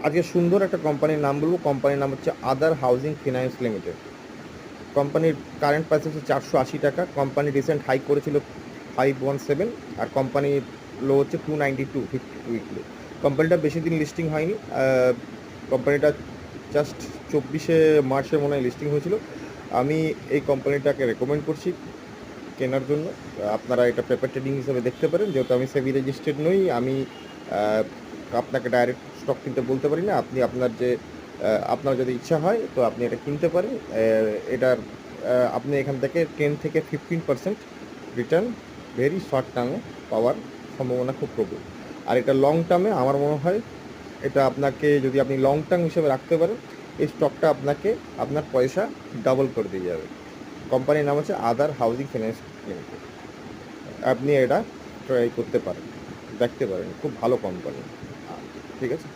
আজকে সুন্দর একটা কোম্পানির নাম বলবো। কোম্পানির নাম হচ্ছে আদার হাউজিং ফিনান্স লিমিটেড। কোম্পানির কারেন্ট প্রাইস হচ্ছে 480 টাকা। কোম্পানি রিসেন্ট হাই করেছিল 517, আর কোম্পানির লো হচ্ছে 292 52 উইকলি। কোম্পানিটা বেশি দিন লিস্টিং হয়নি। কোম্পানিটা জাস্ট 24শে মার্চে মনে হয় লিস্টিং হয়েছিল। আমি এই কোম্পানিটাকে রেকমেন্ড করছি কেনার জন্য। আপনারা এটা পেপার ট্রেডিং হিসেবে দেখতে পারেন, যেহেতু আমি সেবি রেজিস্টার্ড নই। আমি আহ, আপনাকে ডাইরেক্ট স্টক কিনতে বলতে পারি না। আপনি আপনার যে আপনার যদি ইচ্ছা হয় তো আপনি এটা কিনতে পারেন। এটার আপনি এখান থেকে 10 থেকে 15% রিটার্ন ভেরি শর্ট টার্মে পাওয়ার সম্ভাবনা খুব প্রবল। আর এটা লং টার্মে আমার মনে হয় এটা আপনাকে, যদি আপনি লং টার্ম হিসেবে রাখতে পারেন, এই স্টকটা আপনাকে আপনার পয়সা ডাবল করে দিয়ে যাবে। কোম্পানির নাম হচ্ছে আদার হাউজিং ফিনান্স লিমিটেড। আপনি এটা ট্রাই করতে পারেন, দেখতে পারেন, খুব ভালো কোম্পানি। ঠিক আছে।